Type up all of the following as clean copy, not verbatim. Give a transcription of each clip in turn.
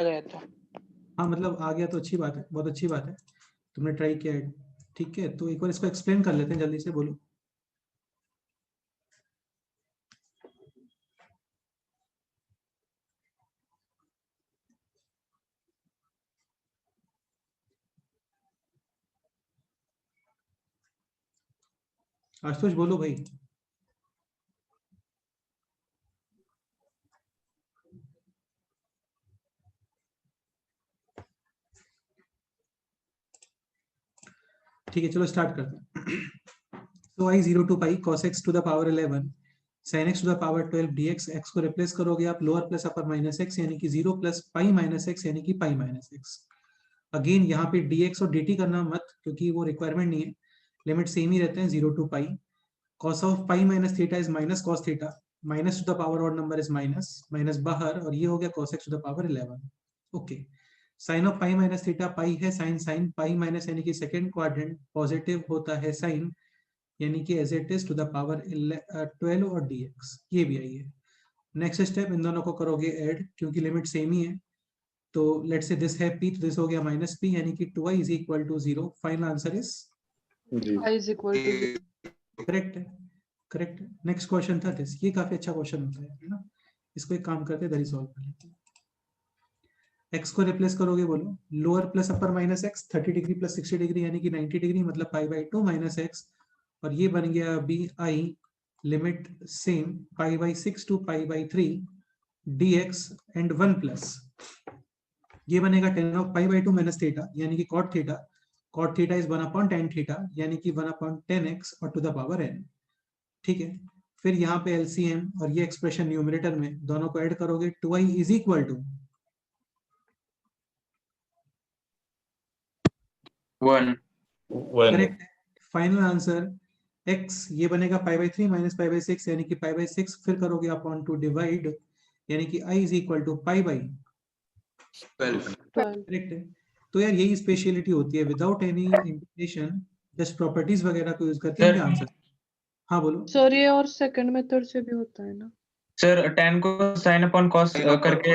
गया था। हाँ मतलब आ गया तो अच्छी बात है, बहुत अच्छी बात है, तुमने ट्राई किया है। ठीक है, तो एक बार इसको एक्सप्लेन कर लेते हैं, जल्दी से बोलो। आशुतोष बोलो भाई। ठीक है चलो स्टार्ट करते हैं। तो आई 0 to pi cos x to the power 11 sin x to the power 12 dx, x को रिप्लेस करोगे आप lower plus upper minus x यानी कि 0 प्लस पाई माइनस x यानी कि पाई माइनस x। अगेन यहाँ पे dx और dt करना मत, क्योंकि वो रिक्वायरमेंट नहीं है, लिमिट सेम ही रहते हैं 0 to pi. cos of pi minus theta is minus cos theta, minus two the power odd number is minus, minus बाहर, और ये हो गया cos x to the power 11। Okay, sine of pi minus theta pi है sine, sine pi minus यानी कि second quadrant positive होता है साइन, यानी कि as it is to the power 12 और dx, ये भी आई है। नेक्स्ट स्टेप, इन दोनों को करोगे ऐड, क्योंकि लिमिट सेम ही है। तो लेट्स से दिस है p, तो दिस हो गया माइनस p, यानी कि 2i is equal to 0। Final answer is i is equal to 0. Correct है, करेक्ट है। नेक्स्ट क्वेश्चन था दिस, ये काफी अच्छा क्वेश्चन होता है ना। इसको एक काम करते हैं, इधर ही सॉल्व कर लेते हैं। x को रिप्लेस करोगे, बोलो lower plus upper minus x, 30 degree plus 60 degree यानी कि 90 डिग्री, मतलब पाई बाई 2 माइनस x, और ये बन गया b i, limit same pi by 6 to pi by 3 dx and 1 plus, ये बनेगा tan of pi by 2 minus theta यानी कि cot theta, cot theta is 1 upon tan theta यानी कि 1 अपॉन tan x और टू द पावर n। ठीक है, फिर यहाँ पे एलसीएम और ये एक्सप्रेशन न्यूमरेटर में दोनों को ऐड करोगे, 2i is equal to 1। Correct है। फाइनल आंसर x ये बनेगा pi by 3 minus pi by 6 यानी कि पाई बाई 6, फिर करोगे अपॉन टू डिवाइड, यानी कि i is equal to pi by 12। Correct है। तो यार यही स्पेशलिटी होती है, without any integration, just properties वगैरह को यूज करके इनके आंसर। हाँ बोलो सर ये और सेकंड मेथड से भी होता है ना सर, tan को sin अपॉन cos करके।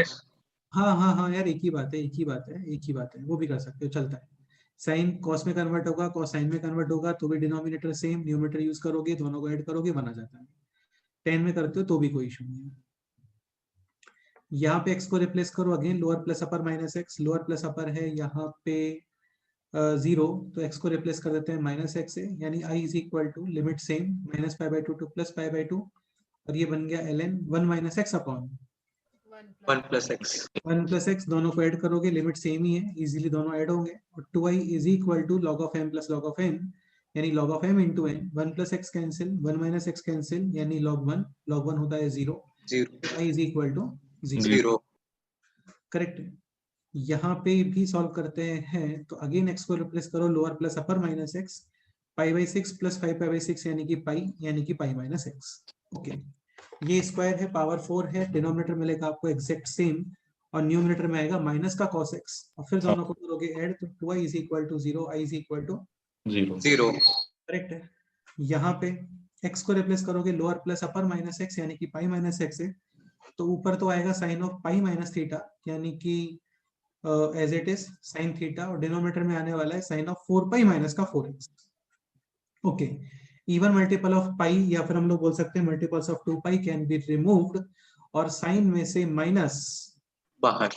हाँ हाँ हाँ यार, एक ही बात है, एक ही बात है, एक ही बात है, वो भी कर सकते हो, चलता है। साइन कॉस में कन्वर्ट होगा, कॉस साइन में कन्वर्ट होगा, तो भी डिनोमिनेटर सेम, न्यूमरेटर यूज करोगे, दोनों को ऐड करोगे, बना जाता है। 10 में करते हो तो भी कोई इशू नहीं है। यहाँ पे x को रिप्लेस करो, again lower plus upper minus x, lower plus अपर है यहाँ पे 0, तो x को रिप्लेस कर देते हैं माइनस x से, यानी i is equal to limit same minus pi by 2 to plus pi by 2, और ये बन गया ln 1 minus x upon 1 plus x। 1 plus x, दोनों को ऐड करोगे, लिमिट सेम ही है, इजीली दोनों ऐड होंगे, और 2i is equal to log of m plus log of n, यानी log of m into n, 1 plus x cancel, 1 minus x cancel, यानी log 1 होता है 0, i is equal to 0। Correct है। यहाँ पे भी सॉल्व करते हैं, तो अगेन x को रिप्लेस करो, lower plus upper minus x, pi by 6 plus 5 pi by 6 यानी कि पाई माइनस x। ओके, ये स्क्वायर है, पावर 4 है, डिनोमिनेटर मिलेगा आपको एग्जैक्ट सेम, और न्यूमरेटर में आएगा माइनस का cos x, और फिर दोनों को करोगे ऐड, तो 2i is equal to 0, i is equal to 0। Correct है। यहाँ पे x को रिप्लेस करोगे, lower plus upper minus x यानी कि पाई माइनस x है, तो ऊपर तो आएगा sine of pi minus theta यानी कि as it is sine theta, और डिनोमिनेटर में आने वाला है साइन ऑफ 4 पाई माइनस का 4x। Okay, even multiple of pi, या फिर हम लोग बोल सकते हैं multiples of 2 pi can be removed, और साइन में से माइनस बाहर।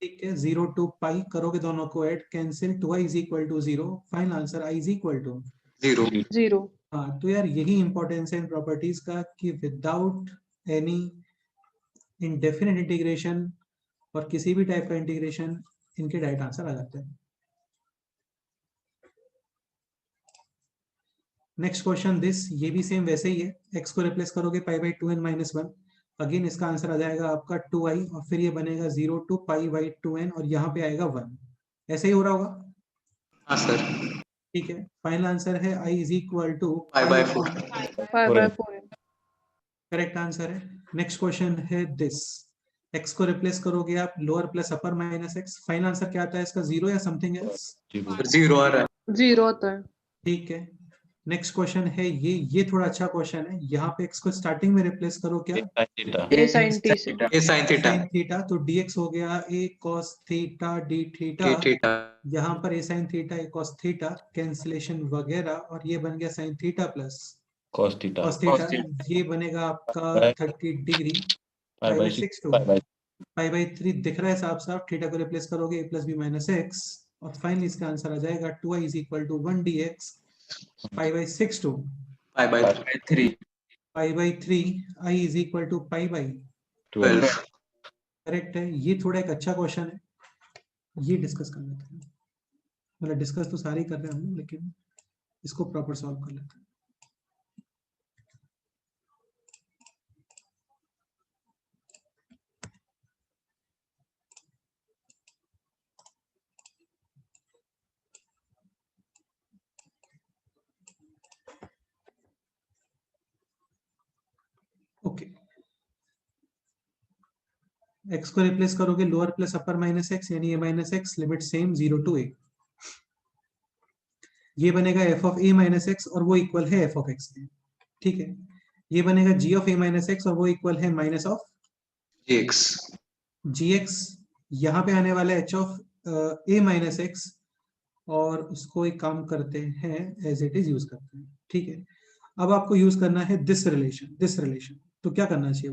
ठीक है, 0 टू पाई करोगे, दोनों को add, cancel, 2i is equal to 0, final answer i is equal to 0। हाँ, तो यार यही इंपॉर्टेंस है इन प्रॉपर्टीज का, कि विदाउट एनी इनडेफिनेट इंटीग्रेशन और किसी भी टाइप का इंटीग्रेशन, इनके डायरेक्ट आंसर आ जाते हैं। नेक्स्ट क्वेश्चन दिस, ये भी सेम वैसे ही है, x को रिप्लेस करोगे pi by 2n minus 1, again इसका आंसर आ जाएगा आपका 2i, और फिर ये बनेगा 0 टू पाई बाई 2n, और यहाँ पे आएगा 1, ऐसे ही हो रहा होगा। हाँ सर। ठीक है, फाइनल आंसर है i is equal to pi by 4। 5/4 correct answer है। नेक्स्ट क्वेश्चन है दिस, x को रिप्लेस करोगे आप, lower plus upper minus x, final answer क्या आता है इसका, 0 या समथिंग एल्स? 0 आ रहा है। 0 आता है। ठीक है, नेक्स्ट क्वेश्चन है ये थोड़ा अच्छा क्वेश्चन है। यहाँ पे x को स्टार्टिंग में रिप्लेस करो क्या, a sin t से A sin theta. sin theta, तो dx हो गया a cos theta d theta, D theta. यहाँ पर a sin theta a cos theta, cancellation वगैरह, और ये बन गया sin theta plus cos theta cos theta, ये बनेगा आपका 30 degree pi by 6 pi by 3 दिख रहा है साफ साफ। थीटा को रिप्लेस करोगे a plus B minus x, और फाइनली इसका आंसर आ जाएगा 2i is equal to 1 dx pi by 6 to Pi by 3. Pi by 3 i is equal to pi by 12. Correct है। ये थोड़ा एक अच्छा क्वेश्चन है, ये डिस्कस कर लेते हैं। मतलब डिस्कस तो सारे ही कर रहे हैं हम लोग, लेकिन इसको प्रॉपर सॉल्व कर लेते हैं। ओके, x को रिप्लेस करोगे lower plus upper minus x, यानी a minus x, limit same 0 to a। ये बनेगा f of a minus x और वो इक्वल है f ऑफ x के, ठीक है। ये बनेगा g of a minus x और वो इक्वल है माइनस ऑफ Gx. gx। यहाँ पे आने वाला है h of a minus x, और उसको एक काम करते हैं एज इट इज यूज करते हैं, ठीक है। अब आपको यूज करना है दिस रिलेशन, तो क्या करना चाहिए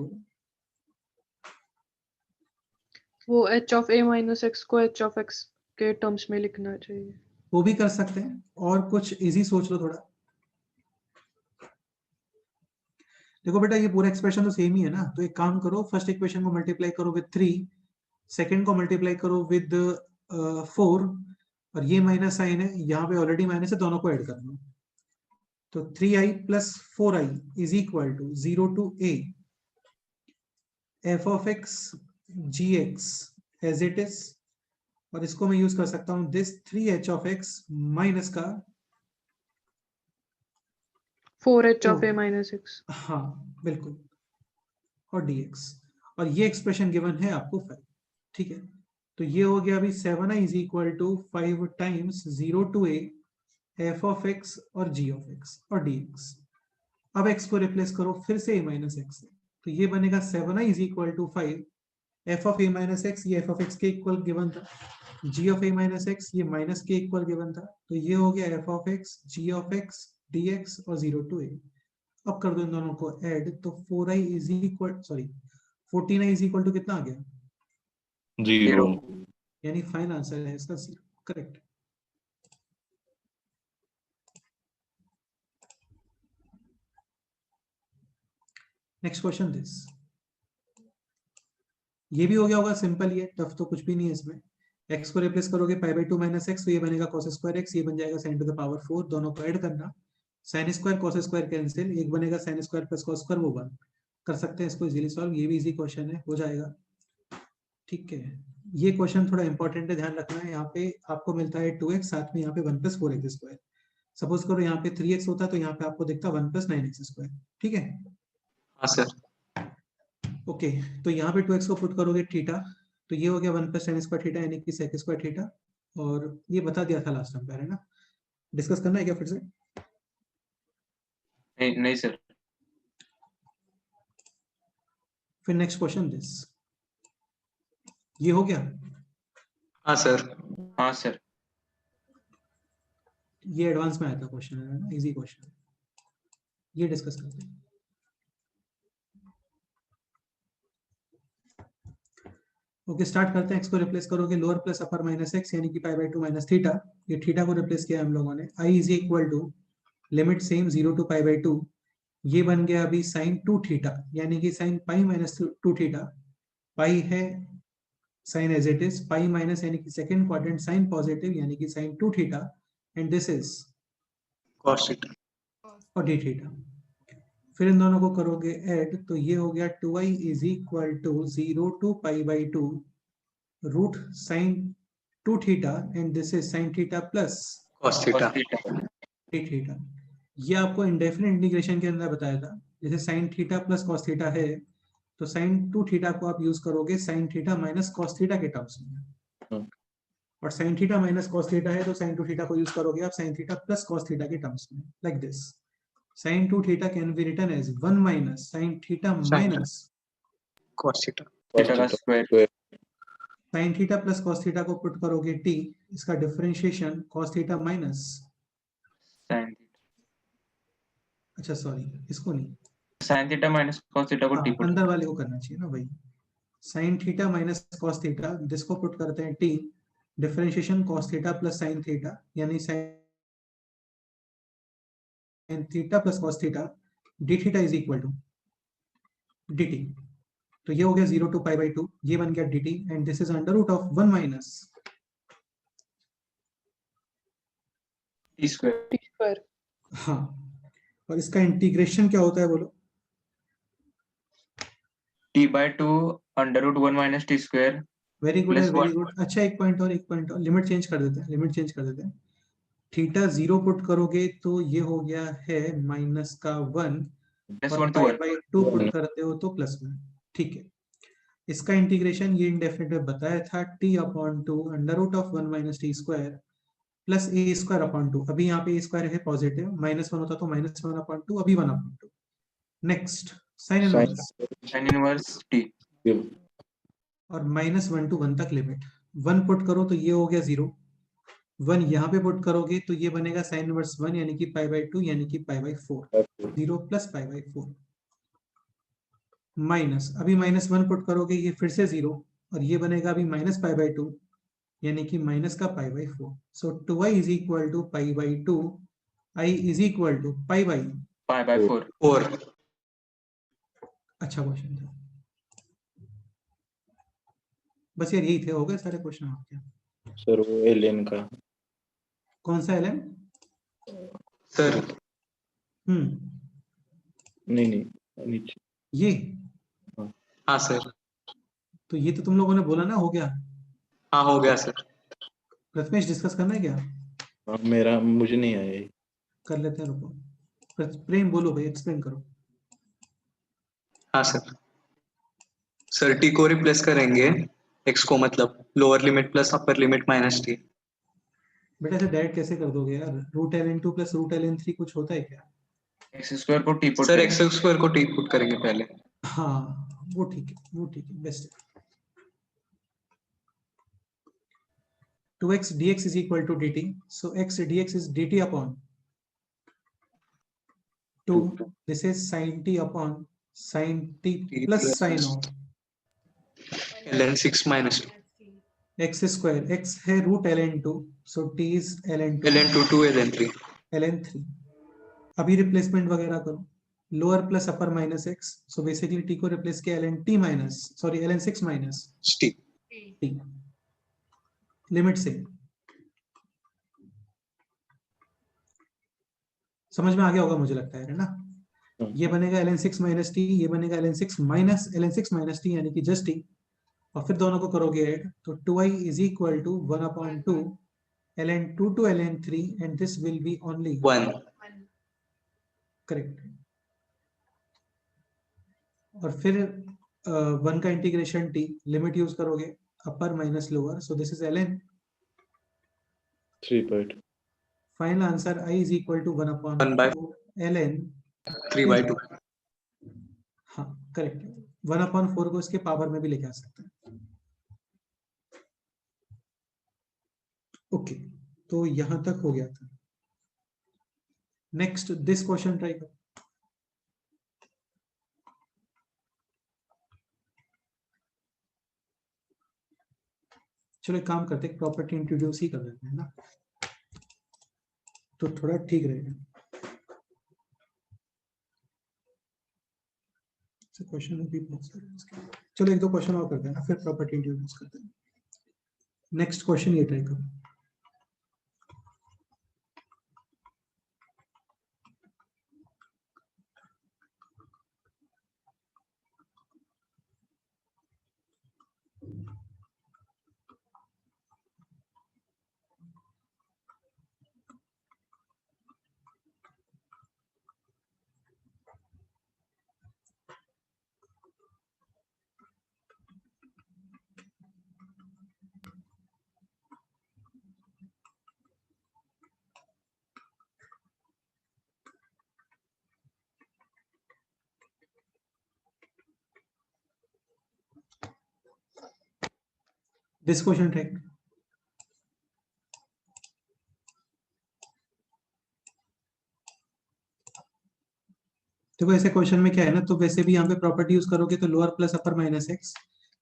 वो h of a minus x को h of x के टर्म्स में लिखना चाहिए। वो भी कर सकते हैं, और कुछ इजी सोच लो थोड़ा। देखो बेटा, ये पूरा एक्सप्रेशन तो सेम ही है ना, तो एक काम करो, फर्स्ट इक्वेशन को मल्टीप्लाई करो विद 3, सेकंड को मल्टीप्लाई करो विद 4, और ये माइनस साइन है, यहाँ पे ऑलरेडी माइनस है, दोनों को ऐड कर लो। तो 3i प्लस 4i is equal to 0 to a f of x gx as it is, और इसको मैं यूज कर सकता हूं this 3h of x minus का 4h of a minus x। हाँ बिल्कुल, और dx, और ये एक्सप्रेशन गिवन है आपको 5, ठीक है। तो ये हो गया अभी 7i is equal to 5 times 0 to a f of x और g of x और dx। अब x को रिप्लेस करो फिर से a माइनस एक्स, तो ये बनेगा 7i is equal to 5 f of a minus x, ये f of x के इक्वल गिवन था, g of a minus x ये माइनस के इक्वल गिवन था, तो ये हो गया f of x, g of x, dx और 0 to a। अब कर दो इन दोनों को ऐड, तो 4i is equal 14i is equal to कितना आ गया, 0 यानी फाइनल आंसर है इसका 0, करेक्ट। नेक्स्ट क्वेश्चन दिस, ये भी हो गया होगा सिंपल, ये टफ तो कुछ भी नहीं है इसमें। x को रिप्लेस करोगे पाई बाई 2 माइनस एक्स, तो ये बनेगा cos स्क्वायर x, ये बन जाएगा sin टू द पावर 4, दोनों को ऐड करना, sin square cos square cancel, एक बनेगा sin square plus cos square, वो 1 कर सकते हैं इसको इजीली सॉल्व, ये भी इजी क्वेश्चन है, हो जाएगा, ठीक है। ये क्वेश्चन थोड़ा इंपॉर्टेंट है, ध्यान रखना है। यहाँ पे आपको मिलता है 2x, साथ में यहाँ पे 1 प्लस 4x स्क्वायर। सपोज करो यहाँ पे 3x होता तो यहाँ पे आपको दिखता 1 प्लस 9x स्क्वायर, ठीक है। हाँ सर। ओके, तो यहाँ पे 2x को पुट करोगे थीटा, तो ये हो गया 1 प्लस tan स्क्वायर थीटा, यानी कि sec स्क्वायर थीटा, और ये बता दिया था लास्ट टाइम, है ना। डिस्कस करना है क्या फिर से? नहीं सर। फिर नेक्स्ट क्वेश्चन दिस, ये हो गया। हाँ सर। हाँ सर। ये एडवांस में आया था क्वेश्चन, है ना, इजी क्वेश्चन है, ये डिस्कस करते हैं। ओके, स्टार्ट करते हैं। x को रिप्लेस करोगे lower plus upper minus x, यानी कि पाई बाई 2 माइनस थीटा, ये थीटा को रिप्लेस किया हम लोगों ने, i is equal to limit same 0 to pi by 2, ये बन गया अभी sin 2 थीटा, यानी कि sin pi minus 2 theta, pi है sin as it is, pi minus यानी कि सेकंड क्वाड्रेंट sin पॉजिटिव, यानी कि sin 2 theta, and this is cos theta. और d थीटा। फिर इन दोनों को करोगे ऐड, तो ये हो गया 2i is equal to 0 to pi by 2 root sin 2 theta, and this is sin theta plus Cos theta. d theta. ये आपको इंडेफिनिट इंटीग्रेशन के अंदर बताया था, जैसे sin theta plus cos theta है, तो sin 2 थीटा को आप यूज करोगे sin theta minus cos theta के टर्म्स में, और sine theta minus cos theta है तो साइन टू थीटा को यूज करोगे आप sine theta plus cos theta के टर्म्स में, like this. Sine two theta can be written as 1 minus sine theta minus cos theta. Cos theta square. square. Sine theta plus cos theta को put करोगे t, इसका differentiation cos theta minus, Sin अच्छा sorry इसको नहीं, sin theta minus cos theta को हाँ, t put अंदर वाले को करना चाहिए ना भाई. Sine theta minus cos theta, जिसको पुट करते हैं t, differentiation cos theta plus sine theta, यानी sine theta plus cos theta d theta is equal to dt. तो ये हो गया 0 टू पाई बाई 2, ये बन गया dt and this is under root of 1 minus t square. T square. हाँ, और इसका इंटीग्रेशन क्या होता है बोलो. t by 2 under root 1 minus t square. Very good है, Plus वेरी one. गुड. अच्छा एक पॉइंट और, एक पॉइंट और, लिमिट चेंज कर देते हैं, लिमिट चेंज कर देते हैं. थीटा 0 पुट करोगे तो ये हो गया है माइनस का 1, Plus और 1 to पाई 1. बाई 2 पुट करते हो तो प्लस 1. ठीक है, इसका इंटीग्रेशन ये इंडेफिनिट में बताया था t upon 2 under root of 1 minus t square plus a square upon 2. अभी यहाँ पे ए स्क्वायर है पॉजिटिव, माइनस 1 होता तो माइनस 1 अपॉन 2, अभी 1 upon 2. Next sine inverse, Sin inverse t. और माइनस 1 टू 1 तक लिमिट. 1 पुट करो तो ये हो गया 0, 1 यहाँ पे पुट करोगे तो ये बनेगा साइन इनवर्स 1 यानी कि पाई बाई 2 यानी कि pi by 4. 0 plus pi by 4 minus, अभी माइनस 1 पुट करोगे ये फिर से 0, और ये बनेगा अभी माइनस पाई बाई 2 यानी कि माइनस का pi by 4. So 2i is equal to pi by 2, i is equal to pi by. Pi by 4. 4. अच्छा क्वेश्चन था, बस यार यही थे, हो गए सारे क्वेश्चन आपके. सर वो एलियन का. कौन सा एलएम? Sir. नहीं नहीं नीचे. ये, हाँ सर. तो ये तो तुम लोगों ने बोला ना हो गया. हाँ हो गया सर. प्रथमेश डिस्कस करना है क्या? हाँ, मेरा मुझे नहीं आया ये. कर लेते हैं, रुको. प्रेम बोलो भाई, एक्सप्लेन करो. हाँ सर. सर t को रिप्लेस करेंगे x को, मतलब lower limit plus upper limit minus t. बेटा ऐसे डायरेक्ट कैसे कर दोगे यार? Root l n two plus root l n three कुछ होता है क्या? x स्क्वायर को t put. Sir x square को t पुट करेंगे पहले. हाँ वो ठीक है, वो ठीक है, बेस्ट है. 2x dx is equal to dt, so x dx is dt upon 2. This is sin t upon sin t plus sin of ln 6 minus 2. x square. x है root ln 2, so t is ln 2 ln 2 2 ln 3. ln 3. अभी replacement वगैरह करो. Lower plus upper minus x, so basically t को replace किया ln t minus, sorry ln 6 minus t. t. Limit से समझ में आ गया होगा मुझे लगता है ना. ये बनेगा ln 6 माइनस टी, ये बनेगा ln 6 minus ln 6 minus T यानी कि जस्ट टी, और फिर दोनों को करोगे ऐड तो 2i is equal to 1 upon 2 ln 2 to ln 3 and this will be only 1. Correct. और फिर 1 का इंटीग्रेशन टी, लिमिट यूज करोगे upper minus lower, so this is ln. 3 point. Final answer i is equal to 1 upon 1 by ln 3 by 2. हाँ correct. 1 upon 4 को इसके power में भी लेके आ सकते हैं. ओके, तो यहां तक हो गया था. नेक्स्ट दिस क्वेश्चन ट्राई करो. चलो एक काम करते हैं, प्रॉपर्टी इंट्रोड्यूस ही कर देते हैं ना, तो थोड़ा ठीक रहेगा. क्वेश्चन भी बहुत सारे हैं इसके. चलो एक दो क्वेश्चन और करते हैं ना, फिर प्रॉपर्टी इंट्रोड्यूस करते हैं. नेक्स्ट क्वेश्चन ये ट्राई करो. This question try. देखो ऐसे क्वेश्चन में क्या है ना, तो वैसे भी यहाँ पे प्रॉपर्टी यूज करोगे तो lower plus upper minus x,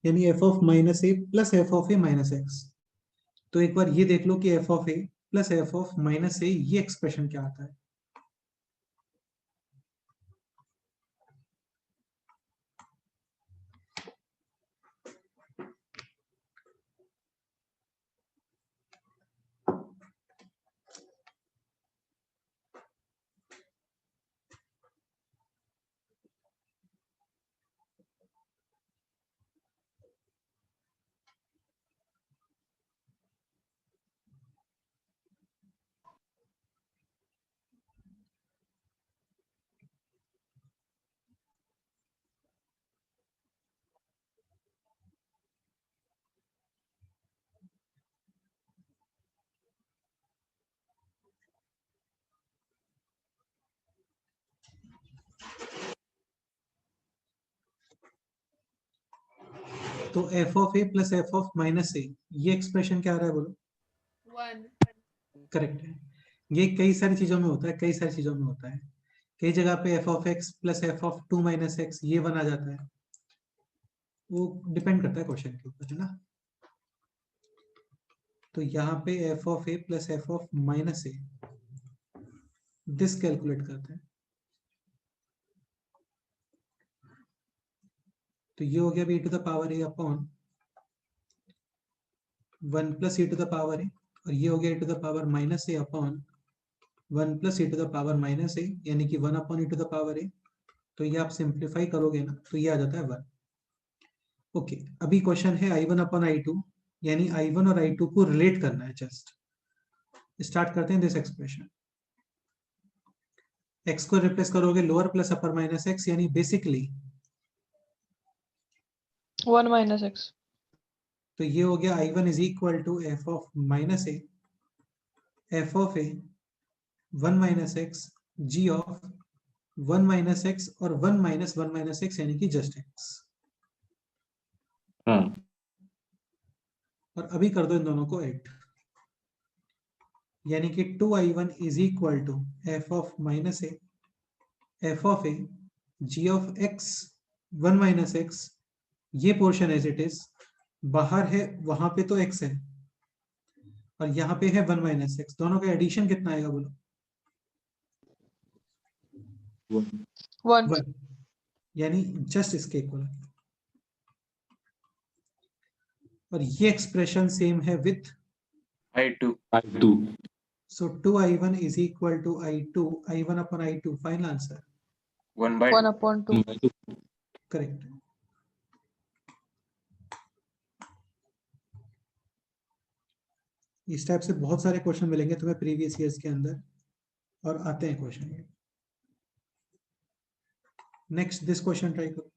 यानी f of minus a plus f of a minus x. तो एक बार ये देख लो कि f of a plus f of minus a ये एक्सप्रेशन क्या आता है। तो f of a plus f of minus a ये एक्सप्रेशन क्या आ रहा है बोलो। 1। करेक्ट है। ये कई सारी चीजों में होता है, कई सारी चीजों में होता है। कई जगह पे f of x plus f of 2 minus x ये बन आ जाता है। वो डिपेंड करता है क्वेश्चन के ऊपर, है ना। तो यहाँ पे f of a plus f of minus a this calculate करते हैं। तो ये हो गया b to the power a upon 1 plus a to the power a, और ये हो गया a to the power minus a upon 1 plus a to the power minus a, यानी कि 1 upon a to the power a. तो ये आप simplify करोगे ना तो ये आ जाता है 1। ओके, अभी क्वेश्चन है i1 अपॉन i2, यानी i1 और i2 को रिलेट करना है। जस्ट स्टार्ट करते हैं दिस एक्सप्रेशन। x को रिप्लेस करोगे lower plus upper minus x, यानी बेसिकली 1 minus x। तो ये हो गया i1 is equal to f of minus a f of a 1 minus x g of 1 minus x और 1 माइनस एक्स, यानी कि जस्ट एक्स। हाँ और अभी कर दो इन दोनों को ऐड, यानी कि 2i1 is equal to f of minus a f of a g of x 1 minus x. ये पोर्शन एज इट इज, बाहर है वहां पे तो x है और यहाँ पे है 1 माइनस एक्स। दोनों का एडिशन कितना आएगा बोलो। 1। 1, यानी जस्ट इसके इक्वल। और ये एक्सप्रेशन सेम है with I2 I2 so 2i1 is equal to i2 i1 upon i2। Final answer 1 upon 2। Correct. इस टाइप से बहुत सारे क्वेश्चन मिलेंगे तुम्हें प्रीवियस ईयर्स के अंदर, और आते हैं क्वेश्चन ये। नेक्स्ट दिस क्वेश्चन ट्राई करो।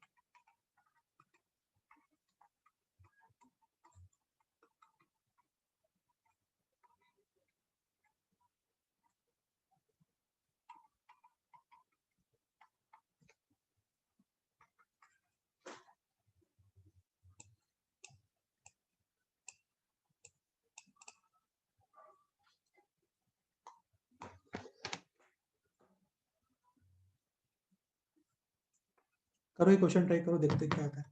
करो ये क्वेश्चन ट्राई करो, देखते क्या आता है।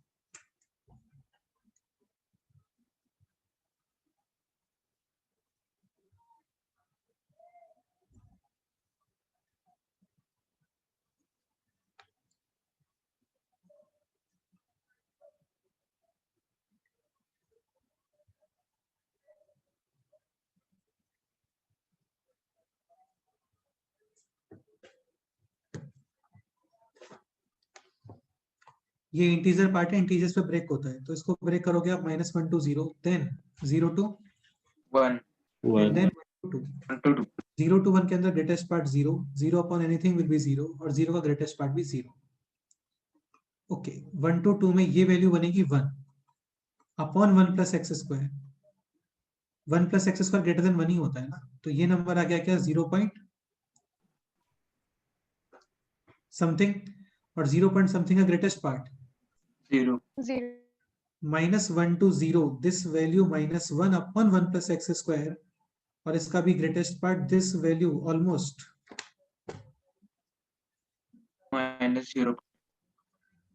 ये इंटीजर पार्ट है, इंटीजर्स पे ब्रेक होता है, तो इसको ब्रेक करोगे आप -1 to 0, then 0 to 1 and then 1 to 2। 1 to 2 0 to 1 के अंदर greatest part 0, 0 upon anything will be 0, और 0 का ग्रेटेस्ट पार्ट भी 0। ओके, 1 to 2 में ये वैल्यू बनेगी 1 upon 1 plus X square. 1 plus X square greater than 1 ही होता है ना, तो ये नंबर आ गया क्या 0 पॉइंट समथिंग, और 0 पॉइंट समथिंग का greatest part 0 0। -1 to 0 this value -1 upon 1 plus X square, और इसका भी greatest part this value almost, -0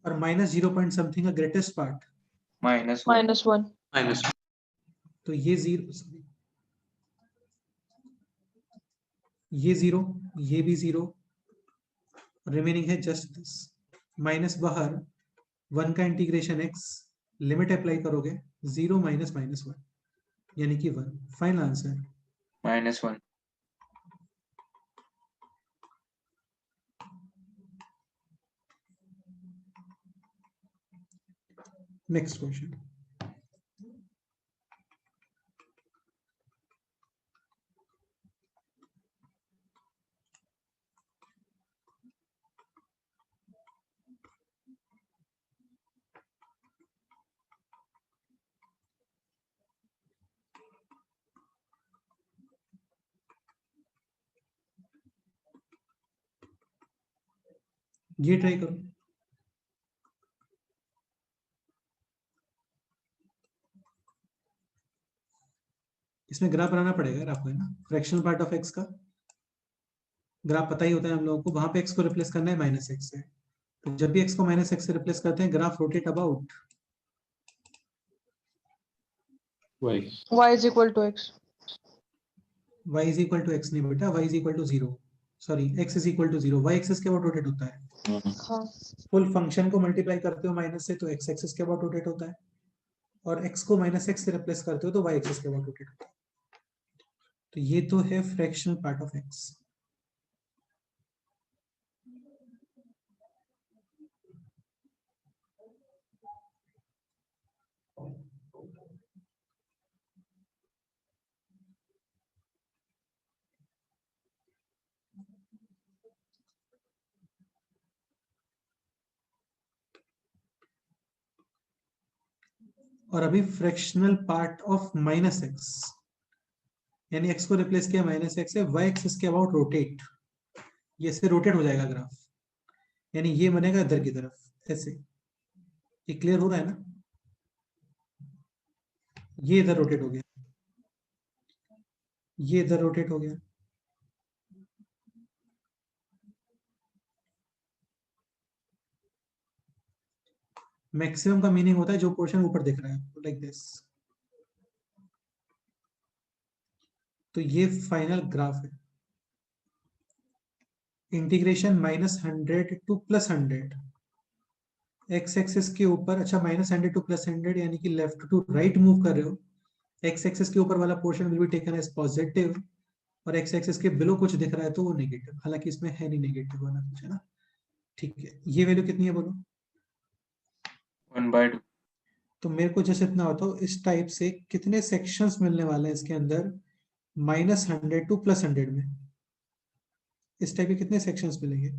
और -0 पॉइंट समथिंग का ग्रेटेस्ट पार्ट, -1 -1 माइनस तो ये 0, ये 0, ये भी 0, रिमेनिंग है जस्ट दिस, माइनस बाहर 1 का इंटीग्रेशन x, लिमिट अप्लाई करोगे 0 माइनस -1 यानी कि 1, फाइनल आंसर -1 नेक्स्ट क्वेश्चन। ये ट्राई करो, इसमें ग्राफ बनाना पड़ेगा यार आपको, है ना, फ्रैक्शनल पार्ट ऑफ x का ग्राफ पता ही होता है हम लोगों को, वहां पे x को रिप्लेस करना है -x से, तो जब भी x को -x से रिप्लेस करते हैं graph rotate about y y is equal to x। y is equal to x, नहीं बेटा, y is equal to 0, sorry x is equal to 0, y axis के अबाउट रोटेट होता है, हाँ हाँ फुल फंक्शन को मल्टीप्लाई करते हो माइनस से तो x एक्सिस के अबाउट रोटेट होता है, और x को -x से रिप्लेस करते हो तो y एक्सिस के अबाउट रोटेट होता है, तो ये तो है फ्रैक्शनल पार्ट ऑफ x। और अभी फ्रैक्शनल पार्ट ऑफ -x, यानी x को रिप्लेस किया -x से, y एक्सिस के अबाउट रोटेट, ये से रोटेट हो जाएगा ग्राफ, यानी ये बनेगा इधर की तरफ ऐसे, ये क्लियर हो रहा है ना, ये इधर रोटेट हो गया, ये इधर रोटेट हो गया, मैक्सिमम का मीनिंग होता है जो पोर्शन ऊपर दिख रहा है लाइक दिस, तो ये फाइनल ग्राफ है, इंटीग्रेशन -100 टू +100, एक्स एक्सिस के ऊपर, अच्छा -100 टू +100 यानी कि लेफ्ट टू राइट मूव कर रहे हो, एक्स एक्सिस के ऊपर वाला portion will be taken as positive, और एक्स एक्सिस के बिलो कुछ दिख रहा है तो वो नेगेटिव, हालांकि इसमें है नहीं नेगेटिव वाला कुछ, है ना, ठीक है, ये वैल्यू कितनी है बोलो, 1/2 तो मेरे को जैसे इतना होता हो, इस टाइप से कितने सेक्शंस मिलने वाले हैं इसके अंदर, -100 टू +100 में, इस टाइप के कितने सेक्शंस मिलेंगे,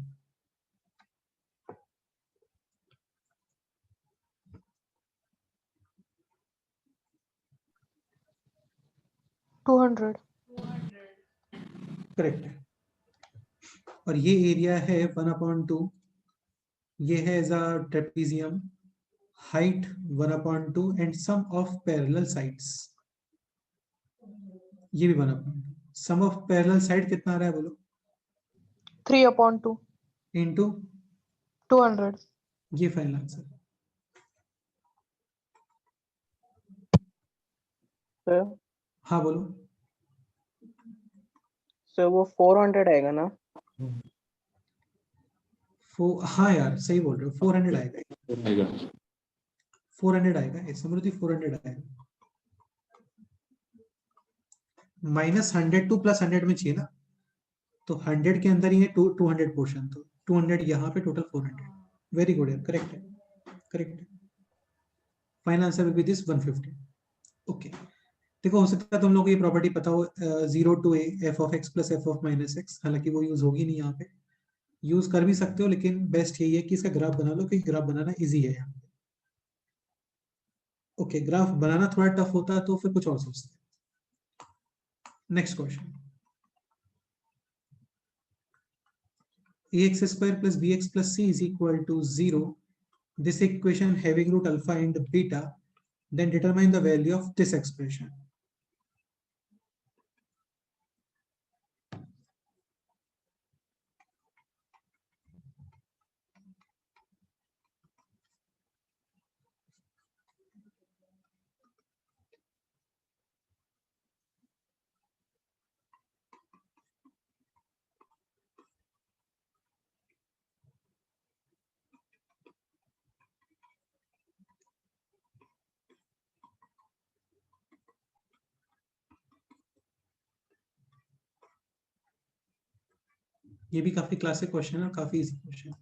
200। करेक्ट है, और ये एरिया है 1/2, ये है as a trapezium, height 1/2 and sum of parallel sides, ये भी 1/2, सम ऑफ पैरेलल साइड कितना आ रहा है बोलो, 3/2 इनटू 200। ये फाइनल आंसर, सर हाँ बोलो, सर वो 400 आएगा ना? हाँ यार सही बोल रहे हो, 400 आएगा, आएगा 400 आएगा, ये समृद्धि 400 आएगा, -100 टू +100 में चाहिए ना, तो 100 के अंदर ही है 200 पोर्शन, तो 200 यहाँ पे, टोटल 400, वेरी गुड है, करेक्ट है, करेक्ट है, final answer will be this 150। Okay, देखो हो सकता है तुम लोगों को ये प्रॉपर्टी पता हो, 0 to a f(x) + f(-x), हालांकि वो यूज होगी नहीं यहाँ पे, यूज कर भी सकते हो, लेकिन बेस्ट यही है कि इसका ग्राफ बना लो, क्योंकि ग्राफ बनाना इजी है यहाँ पे। ओके, ग्राफ बनाना थोड़ा टफ होता है तो फिर कुछ और सोचते हैं। Next question, ax² + bx + c = 0, this equation having root alpha and beta Then determine the value of this expression. ये भी काफी क्लासिक क्वेश्चन है और काफी इजी क्वेश्चन है.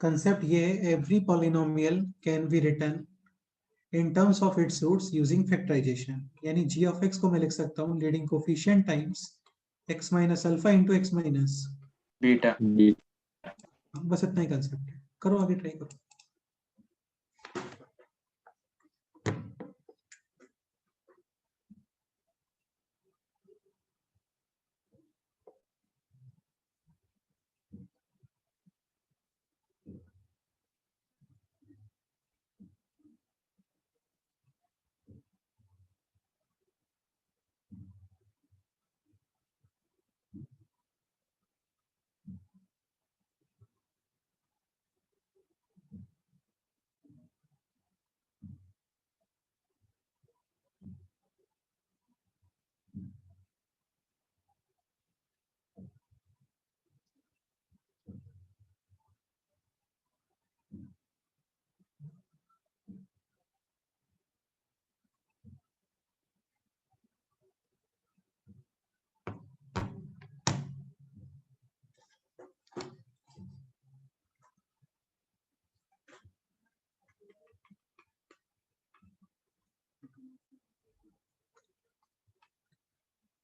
कंसेप्ट ये है, every polynomial can be written in terms of its roots using factorisation. यानी g ऑफ x को मैं लिख सकता हूँ leading coefficient times x minus alpha into x minus beta. बस इतना ही कंसेप्ट है. करो आगे ट्राई करो.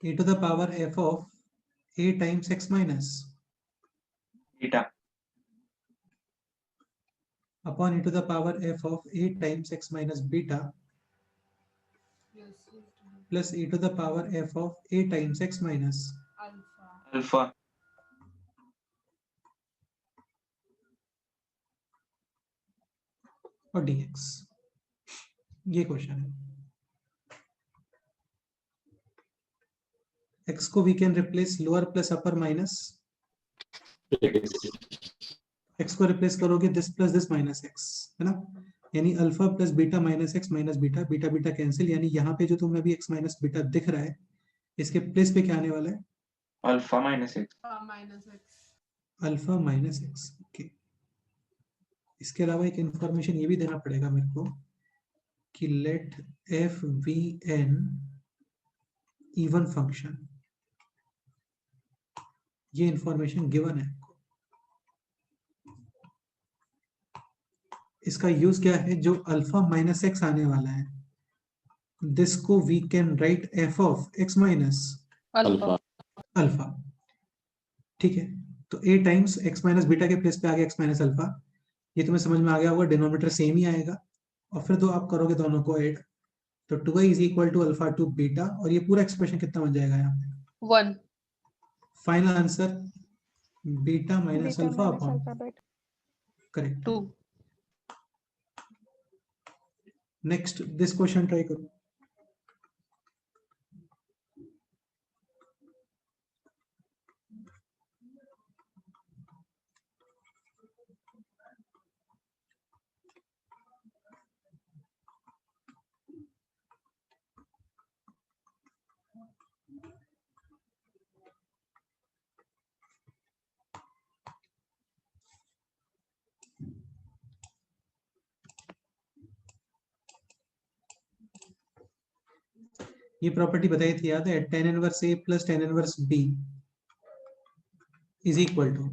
a to the power f of a times x minus beta. upon e to the power f of a times x minus beta plus e to the power f of a times x minus alpha. और dx. ये question है. x को we can replace lower plus upper minus. x को replace करोगे this plus this minus x है ना. यानी alpha plus beta minus x minus beta. Beta beta cancel. यानी यहाँ पे जो तुम्हें अभी x माइनस बीटा दिख रहा है इसके प्लेस पे क्या आने वाला है? Alpha minus x. Alpha minus x. Okay. इसके अलावा एक इंफॉर्मेशन ये भी देना पड़ेगा मेरे को कि let F be an even function. ये इंफॉर्मेशन गिवन है. इसका यूज क्या है? जो अल्फा माइनस एक्स आने वाला है दिस को we can write F of X minus alpha. Alpha. ठीक है. तो a times x minus beta के प्लेस पे आ गया x माइनस अल्फा. ये तुम्हें समझ में आ गया होगा. डिनोमिनेटर सेम ही आएगा और फिर तो आप करोगे दोनों को ऐड तो 2y is equal to alpha to beta और ये पूरा एक्सप्रेशन कितना बन जाएगा यहाँ पे? 1. Final answer beta minus alpha upon. Correct. 2. Next this question try करो. ये प्रॉपर्टी बताई थी, याद है? tan inverse a plus tan inverse b is equal to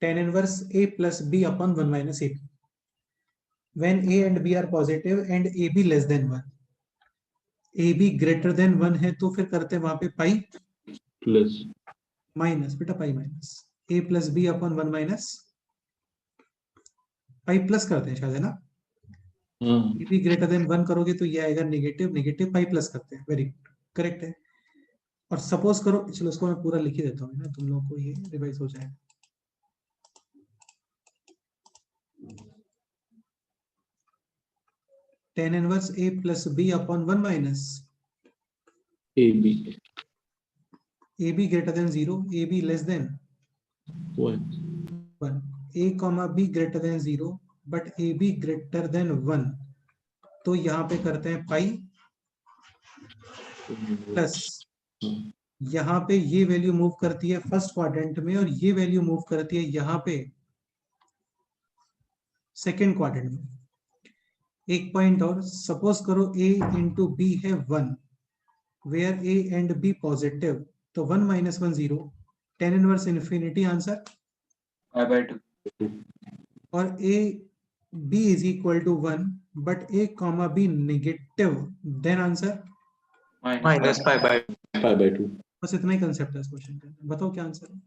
tan inverse a plus b upon 1 minus ab when a and b are positive and ab less than 1. ab greater than 1 है तो फिर करते हैं वहां पे pi plus minus, बेटा pi minus a plus b upon 1 minus pi plus करते हैं शायद, है ना? हाँ ab ग्रेटर देन 1 करोगे तो ये आएगा नेगेटिव, नेगेटिव पाई प्लस करते हैं, वेरी गुड, करेक्ट है। और सपोज करो, चलो इसको मैं पूरा लिख ही देता हूँ ना, तुम लोगों को ये रिवाइज हो जाएगा। tan inverse a plus b upon 1 minus A B ab greater than 0, ab less than 1 1, a comma b greater than 0 but ab greater than 1, तो यहाँ पे करते हैं पाई प्लस, यहाँ पे ये वैल्यू मूव करती है फर्स्ट क्वाड्रेंट में और ये वैल्यू मूव करती है यहाँ पे सेकेंड क्वाड्रेंट में। एक पॉइंट और, सपोज करो a इंटू बी है 1 where a and b positive, तो 1 minus 1 0, tan inverse infinity answer, pi by 2 और a b is equal to 1 but a comma b negative, then answer minus pi by pi by 2 बस इतना ही concept है इस question का। बताओ क्या answer है?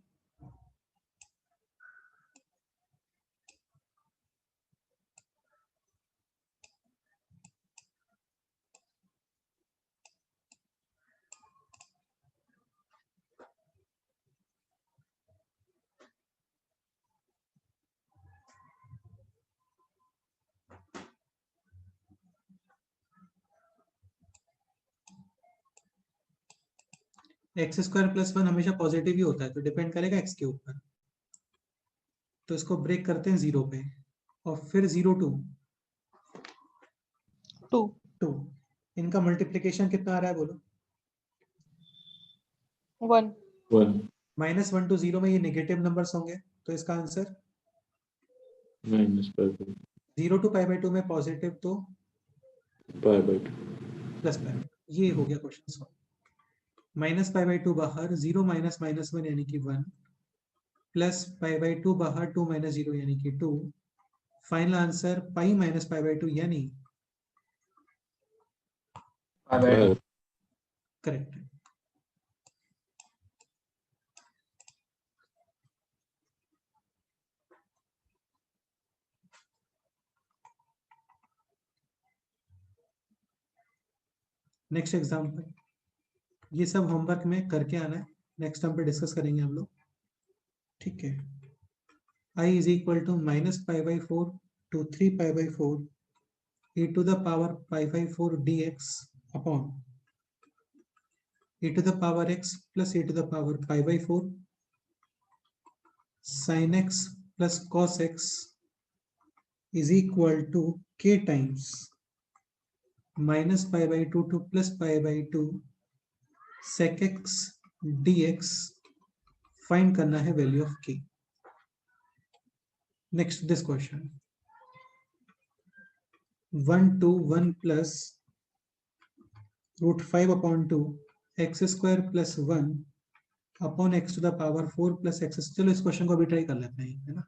एक्स स्क्वायर प्लस 1 हमेशा पॉजिटिव ही होता है, तो डिपेंड करेगा एक्स के ऊपर। तो इसको ब्रेक करते हैं 0 पे और फिर 0 2 2 2, इनका मल्टीप्लीकेशन कितना आ रहा है बोलो? 1 1 माइनस 1 टू 0 में ये नेगेटिव नंबर्स होंगे, तो इसका answer minus pi by 0 to pi by 2 में पॉजिटिव, तो पाई बाय 2 प्लस पाई। ये हो गया question solve. Minus pi by 2 बाहर, 0 माइनस माइनस 1 यानी कि 1, प्लस पाई बाय 2 बाहर, 2 माइनस 0 यानी कि 2, final answer pi minus pi by 2 यानी पाई बाय 2 करेक्ट है। नेक्स्ट एग्जाम्पल, ये सब होमवर्क में करके आना है, नेक्स्ट टाइम पे डिस्कस करेंगे हम लोग, ठीक है? I is equal to minus pi by 4 to 3 pi by 4 e to the power pi by 4 dx upon e to the power x plus e to the power pi by 4 sin x plus cos x is equal to k times minus pi by 2 to plus pi by 2 sec x dx। Find करना है value of k। Next this question, 1 to 1 plus root 5 upon 2 x square plus 1 upon x to the power 4 plus x। चलो इस question को अभी try कर लेते हैं, है ना?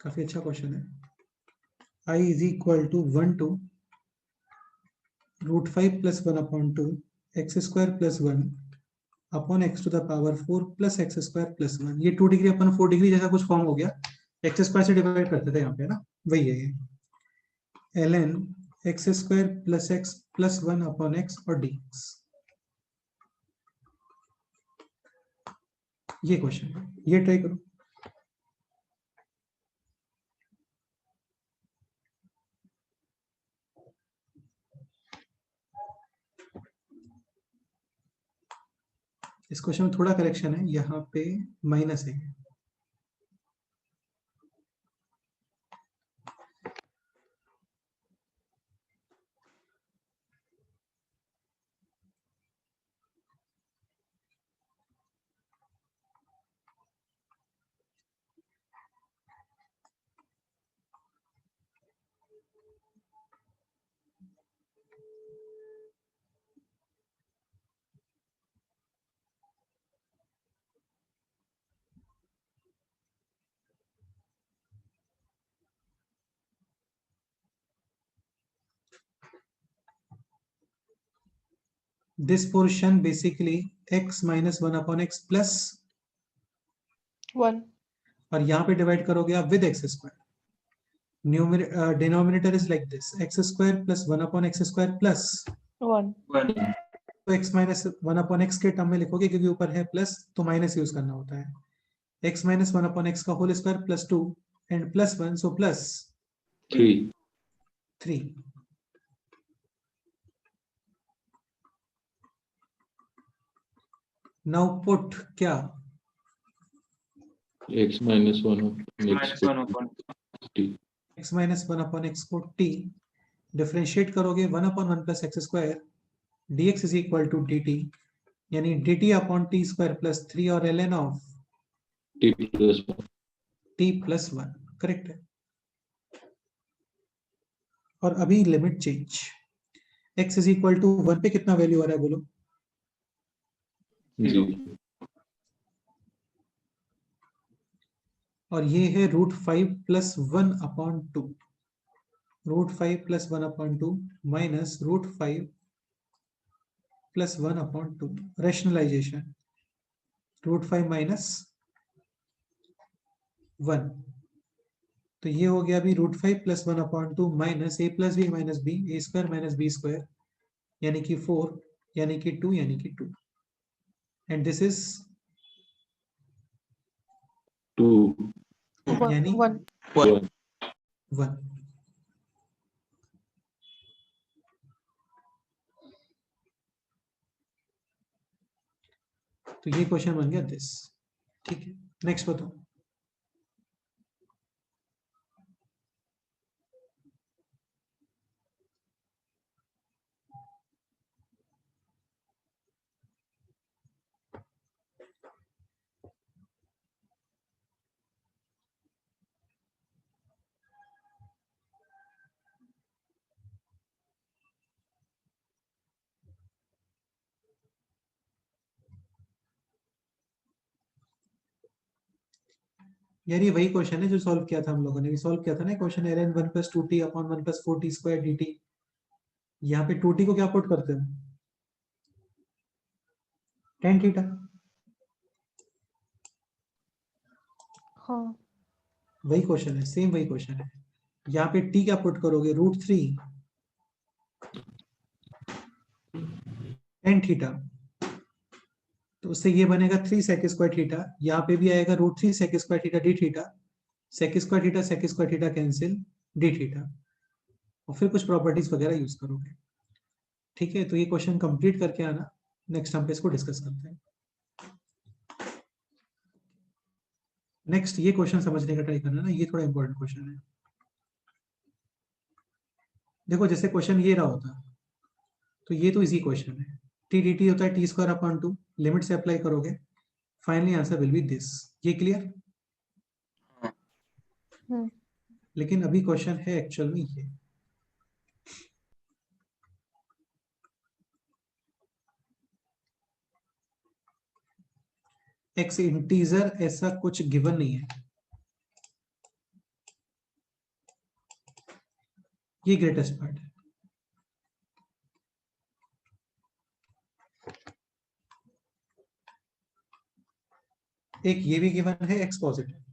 काफी अच्छा क्वेश्चन है। I is equal to 1 to root 5 plus 1 upon 2 x square plus 1 upon x to the power 4 plus x square plus 1। ये 2 डिग्री अपन 4 डिग्री जैसा कुछ फॉर्म हो गया, x स्क्वायर से डिवाइड करते थे यहाँ पे, ना? वही है ये ln x square plus x plus 1 upon x और dx। ये क्वेश्चन है, ये ट्राई करो। इस क्वेश्चन में थोड़ा करेक्शन है, यहाँ पे माइनस है। This portion basically x minus 1 upon x plus 1. और यहाँ पे डिवाइड करोगे आप with x square. Denominator is like this x square plus 1 upon x square plus 1. 1. तो x माइनस 1 अपॉन एक्स के टर्म में लिखोगे क्योंकि ऊपर है प्लस तो माइनस यूज करना होता है. x माइनस 1 अपॉन एक्स का whole square plus 2 and plus 1 so plus 3. 3. Now put क्या X minus 1 Minus 1 upon t. x minus 1 upon X को t डिफरेंशिएट करोगे 1 upon 1 plus X square dx is equal to dt यानी dt अपॉन t स्क्वायर plus 3 और ln of t plus 1. t plus 1. Correct है. और अभी limit change x is equal to 1 पे कितना वैल्यू आ रहा है बोलो. 0. और ये है √5 plus 1 upon 2. √5 plus 1 upon 2 minus √5 plus 1 upon 2. Rationalisation √5 minus 1 तो ये हो गया अभी √5 plus 1 upon 2 minus a plus B minus B A square minus B square यानी कि 4 यानी कि 2 यानी कि 2 एंड दिस इज 2. यानी 1. 1. 1. तो ये क्वेश्चन बन गया दिस. ठीक है नेक्स्ट बताओ. यार ये वही क्वेश्चन है जो सॉल्व किया था हम लोगों ने भी सॉल्व किया था ना question ln 1 plus 2t upon 1 plus 4t square dt. यहाँ पे 2t को क्या पुट करते हो tan थीटा. हाँ. वही क्वेश्चन है सेम वही क्वेश्चन है. यहाँ पे t क्या पुट करोगे √3 tan थीटा तो उससे ये बनेगा 3 sec स्क्वायर थीटा. यहाँ पे भी आएगा √3 sec square theta d theta. sec square theta cancel d theta और फिर कुछ प्रॉपर्टीज वगैरह यूज करोगे. ठीक है तो ये क्वेश्चन कंप्लीट करके आना. नेक्स्ट हम पे इसको डिस्कस करते हैं. नेक्स्ट ये क्वेश्चन समझने का ट्राई करना ना ये थोड़ा इंपॉर्टेंट क्वेश्चन है. देखो जैसे क्वेश्चन ये रहा होता तो ये तो इजी क्वेश्चन है. टी डी टी होता है टी स्क्वायर अपॉन 2 लिमिट से अप्लाई करोगे finally answer will be this. ये क्लियर. हम्म. लेकिन अभी क्वेश्चन है एक्चुअल में ये एक्स इंटीजर ऐसा कुछ गिवन नहीं है. ये ग्रेटेस्ट पार्ट है. एक ये भी गिवन है एक्स पॉजिटिव.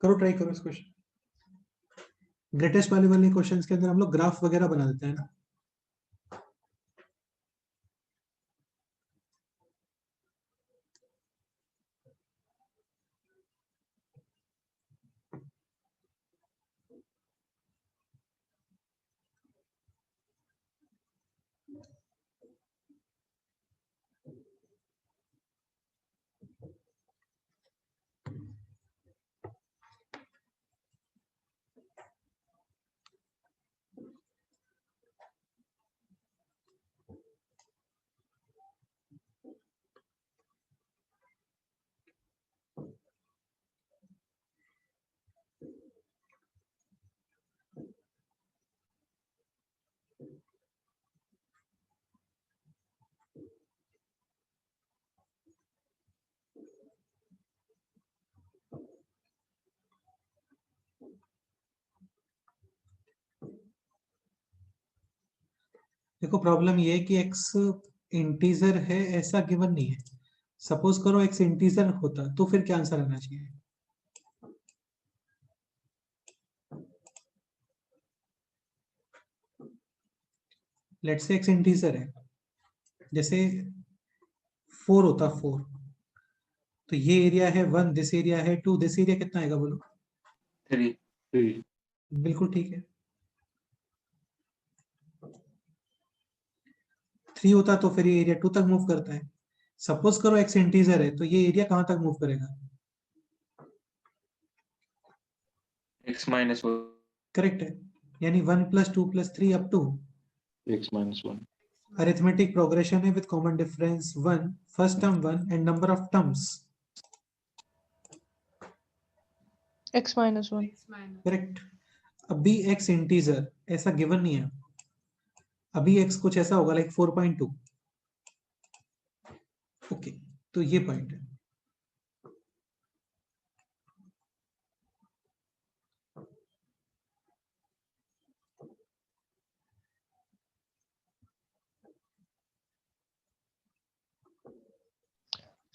करो ट्राई करो इस क्वेश्चन. ग्रेटेस्ट वाले क्वेश्चंस के अंदर हम लोग ग्राफ वगैरह बना देते हैं ना. देखो प्रॉब्लम ये है कि x इंटीजर है ऐसा गिवन नहीं है। सपोज करो x इंटीजर होता तो फिर क्या आंसर आना चाहिए? लेट्स से x इंटीजर है, जैसे 4 होता 4, तो ये एरिया है 1, दिस एरिया है 2, दिस एरिया कितना आएगा बोलो? 3. 3. बिल्कुल ठीक है। 3 होता तो फिर ये एरिया 2 तक मूव करता है। सपोज करो x इंटीजर है तो ये एरिया कहां तक मूव करेगा? X minus 1. करेक्ट है, यानी 1 + 2 + 3 up to X minus 1. Arithmetic progression है with common difference 1, first term 1 and number of terms. x minus 1. Correct. अभी x इंटीजर ऐसा गिवन नहीं है, अभी x कुछ ऐसा होगा लाइक 4.2। ओके, तो ये पॉइंट है।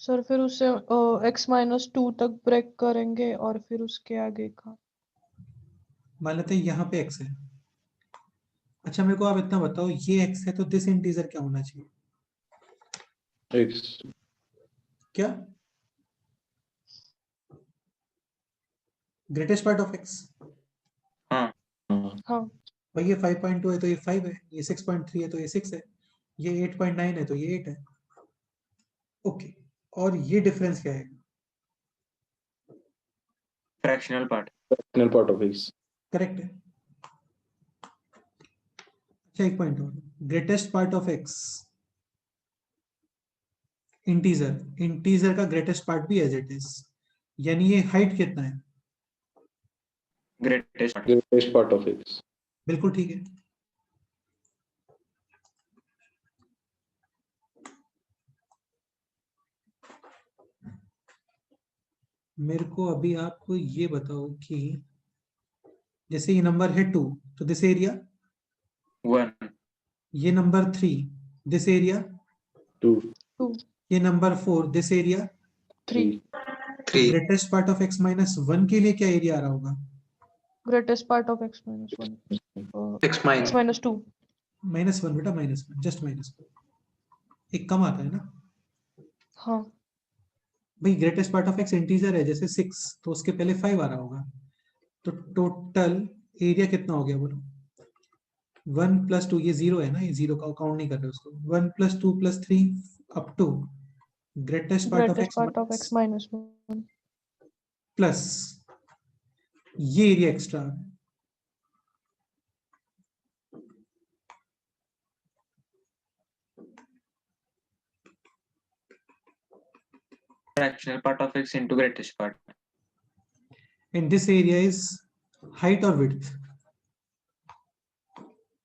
सर फिर उससे x minus 2 तक ब्रेक करेंगे और फिर उसके आगे का। मान लेते हैं यहाँ पे x है। अच्छा मेरे को आप इतना बताओ, ये x है तो दिस इंटीजर क्या होना चाहिए? X. क्या? Greatest part of x। हाँ. हाँ, भाई ये 5.2 है तो ये 5 है, ये 6.3 है तो ये 6 है, ये 8.9 है तो ये 8 है। ओके, और ये डिफरेंस क्या है? Fractional part. Fractional part of X. Correct है। अच्छा एक पॉइंट और, greatest part of x integer, integer का ग्रेटेस्ट पार्ट भी एज इट इज, यानी ये हाइट कितना है? Greatest part. Greatest part of X. बिल्कुल ठीक है। मेरे को अभी आपको ये बताओ कि जैसे ये नंबर है 2 तो दिस एरिया, 1. ये नंबर 3 दिस एरिया, 2. 2, ये number 4 this area. 3. 3. Greatest part of x minus 1 के लिए क्या एरिया आ रहा होगा? greatest part of x minus 1. X x minus. minus 2. -1 बेटा, -1, जस्ट -1, एक कम आता है ना हाँ, भाई। Greatest part of x integer है, जैसे 6 तो उसके पहले 5 आ रहा होगा, तो टोटल एरिया कितना हो गया बोलो? 1 + 2, ये 0 है ना, ये 0 का काउंट नहीं कर रहे उसको। 1 + 2 + 3 up to greatest part of greatest x part of x minus 1. Plus ये area extra. Fractional part of X into greatest part. And this area is height और विड्थ,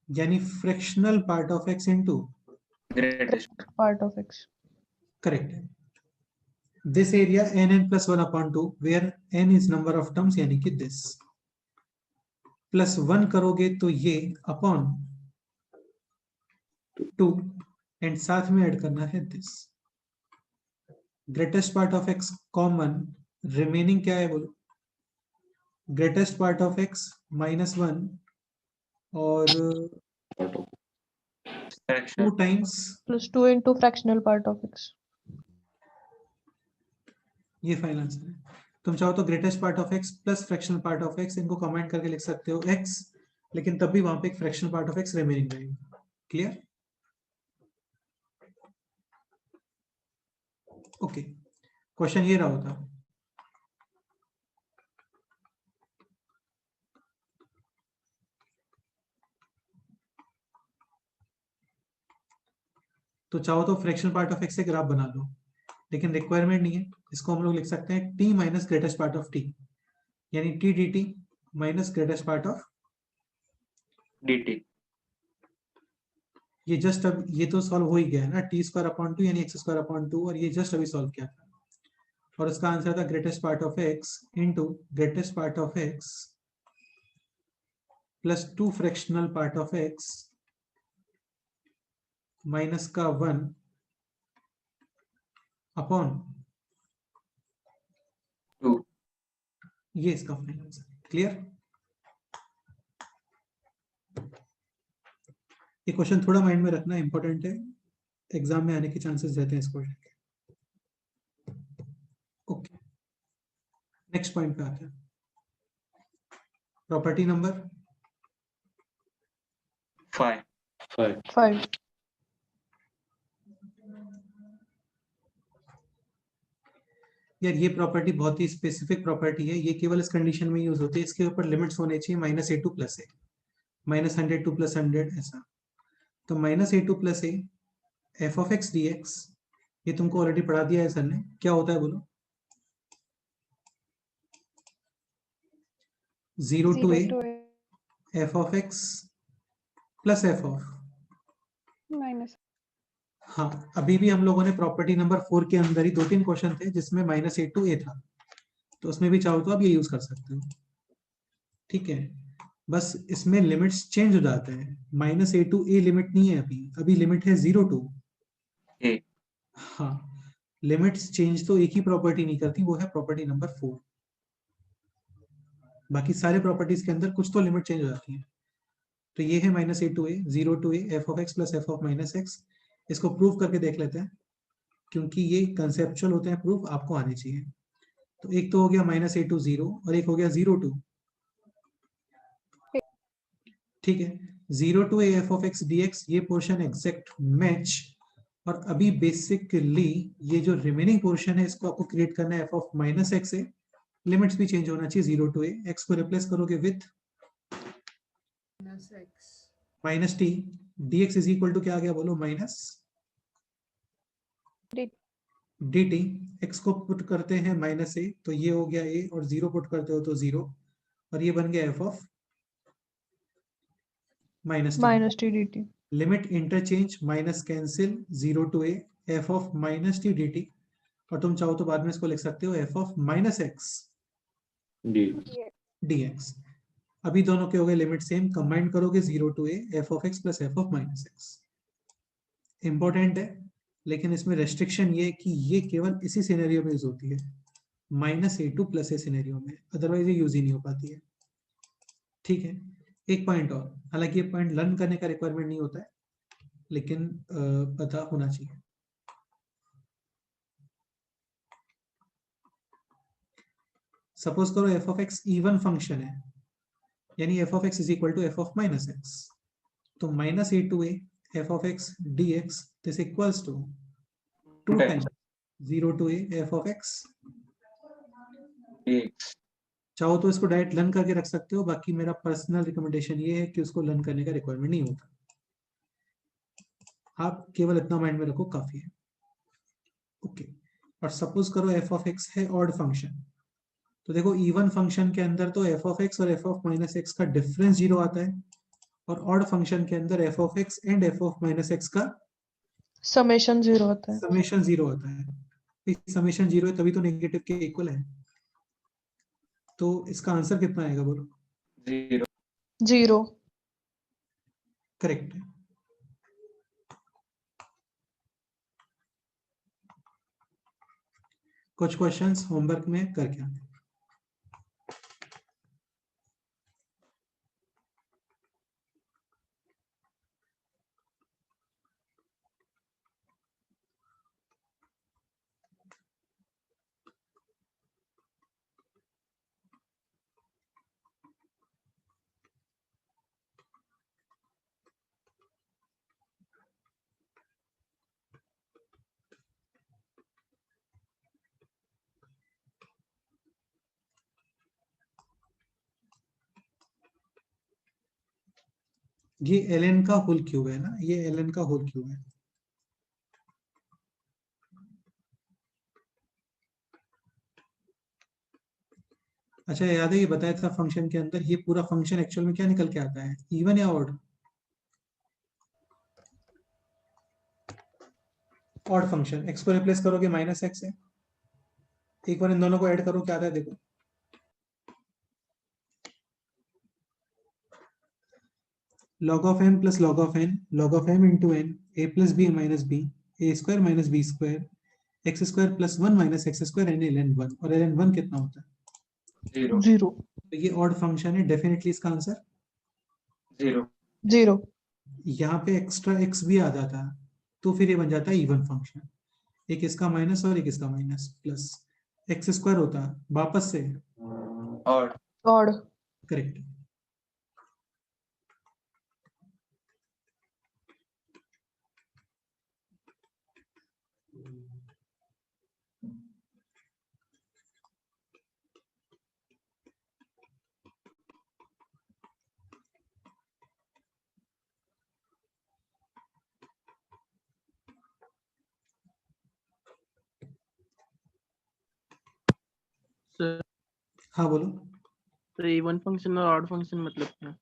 यानी fractional part of x into Greatest. part of x. Correct है। This area n + 1/2 where n is number of terms, यानी कि this +1 करोगे तो ये upon 2 and साथ में ऐड करना है this. Greatest part of x common, remaining क्या है बोलो? ग्रेटेस्ट पार्ट ऑफ x -1 और Part of 2 Fractional. Times plus 2 into fractional part of x. ये फाइनल आंसर है। तुम चाहो तो greatest part of x plus fractional part of x, इनको कमेंट करके लिख सकते हो x, लेकिन तब भी वहां पे एक fractional part of x remaining रहेगा। क्लियर? ओके, क्वेश्चन ये रहा होता। तो चाहो तो फ्रैक्शनल पार्ट ऑफ x से ग्राफ बना लो, लेकिन रिक्वायरमेंट नहीं है। इसको हम लोग लिख सकते हैं t minus greatest part of t, यानी t dt minus greatest part of, DT. ये जस्ट अब ये तो सॉल्व हो ही गया है ना, t²/2 यानी x²/2, और ये जस्ट अभी सॉल्व किया था, और इसका आंसर था greatest part of x into greatest part of x plus 2 fractional part of x minus का 1 अपॉन 2. ये इसका फाइनल आंसर। क्लियर? ये क्वेश्चन थोड़ा माइंड में रखना इंपॉर्टेंट है, एग्जाम में आने के चांसेस रहते हैं इस क्वेश्चन के। ओके, नेक्स्ट पॉइंट पे आते हैं। Property number 5. 5. 5. यार ये प्रॉपर्टी बहुत ही स्पेसिफिक प्रॉपर्टी है, ये केवल इस कंडीशन में यूज होती है, इसके ऊपर लिमिट्स होने चाहिए -a2 + a, -100 2 + 100 ऐसा। तो -a2 + a f(x) dx, ये तुमको ऑलरेडी पढ़ा दिया है सर ने, क्या होता है बोलो? 0 to a f(x) + f of, minus. हाँ अभी भी हम लोगों ने प्रॉपर्टी नंबर 4 के अंदर ही 2-3 क्वेश्चन थे जिसमें -a to a था, तो उसमें भी चाहो तो आप ये यूज कर सकते हो। ठीक है, बस इसमें लिमिट्स चेंज हो जाते हैं। -a to a लिमिट नहीं है अभी, अभी लिमिट है 0 to A. हाँ, लिमिट्स चेंज तो एक ही प्रॉपर्टी नहीं करती, वो है प्रॉपर्टी नंबर 4। बाकी सारे प्रॉपर्टीज के अंदर कुछ तो लिमिट चेंज हो जाती है। तो ये है -a to a 0 to a f(x) + f of -x। इसको प्रूव करके देख लेते हैं, क्योंकि ये कंसेप्चुअल होते हैं, प्रूफ आपको आने चाहिए। तो एक तो हो गया -a to 0 और एक हो गया 0 to, ठीक है, 0 to a f(x) dx, ये पोर्शन एग्जैक्ट मैच। और अभी बेसिकली ये जो रिमेनिंग पोर्शन है इसको आपको क्रिएट करना है f of -x से, लिमिट्स भी चेंज होना चाहिए 0 to a, x को रिप्लेस करोगे with -t, dx is equal to क्या आ गया बोलो? माइनस dt, x को पुट करते हैं -a तो ये हो गया a, और 0 पुट करते हो तो 0, और ये बन गया f of -t। -t dt। Limit interchange, minus cancel, 0 to a f of -t dt, और तुम चाहो तो बाद में इसको लिख सकते हो f of -x D. dx। अभी दोनों के हो गए लिमिट सेम, कंबाइन करोगे 0 to a f of x + f of -x। Important है, लेकिन इसमें रेस्ट्रिक्शन ये है कि ये केवल इसी सिनेरियो में यूज होती है, -a2 + a सिनेरियो में, अदरवाइज ये यूज ही नहीं हो पाती है। ठीक है, एक पॉइंट और, हालांकि ये पॉइंट लर्न करने का रिक्वायरमेंट नहीं होता है, लेकिन पता होना चाहिए। सपोज करो f of x even function है, यानी f of x = f of -x, तो -a to a f of x dx this equals to 2 Okay. times 0 to a f of x। Dx. चाहो तो इसको डायरेक्ट लर्न करके रख सकते हो, बाकी मेरा पर्सनल रिकमेंडेशन ये है कि उसको लर्न करने का रिक्वायरमेंट नहीं होता, आप केवल इतना माइंड में रखो काफी है। ओके, और सपोज करो f of x है ऑड फंक्शन, तो देखो इवन फंक्शन के अंदर तो f of x और f of -x का डिफरेंस 0 आता है, और ऑड फंक्शन के अंदर f of x and f of -x का समेशन 0 होता है। समेशन 0 होता है। समेशन 0 है तभी तो नेगेटिव के इक्वल है, तो इसका आंसर कितना आएगा बोलो? 0. 0। करेक्ट है। कुछ क्वेश्चंस होमवर्क में करके आने। ये ln का होल क्यूब है ना, ये ln का होल क्यूब है। अच्छा याद है ये बताया था फंक्शन के अंदर, ये पूरा फंक्शन एक्चुअल में क्या निकल के आता है, इवन या ऑड? ऑड फंक्शन, x को रिप्लेस करोगे -x से, एक बार इन दोनों को ऐड करो क्या आता है देखो, log of m plus log of n, log of m into n, a plus b minus b, a square minus b square, x square plus 1 minus x square n ln 1, और ln 1 कितना होता है? 0 0 तो ये odd function है, definitely इसका answer 0 0 यहाँ पे एक्स्ट्रा x भी आ जाता है तो फिर ये बन जाता है इवन फंक्शन, एक इसका माइनस और एक इसका माइनस, प्लस एक्स स्क्वायर होता है वापस से और odd करेक्ट। सर हाँ बोलो। तो इवन फंक्शन और ऑड फंक्शन मतलब क्या?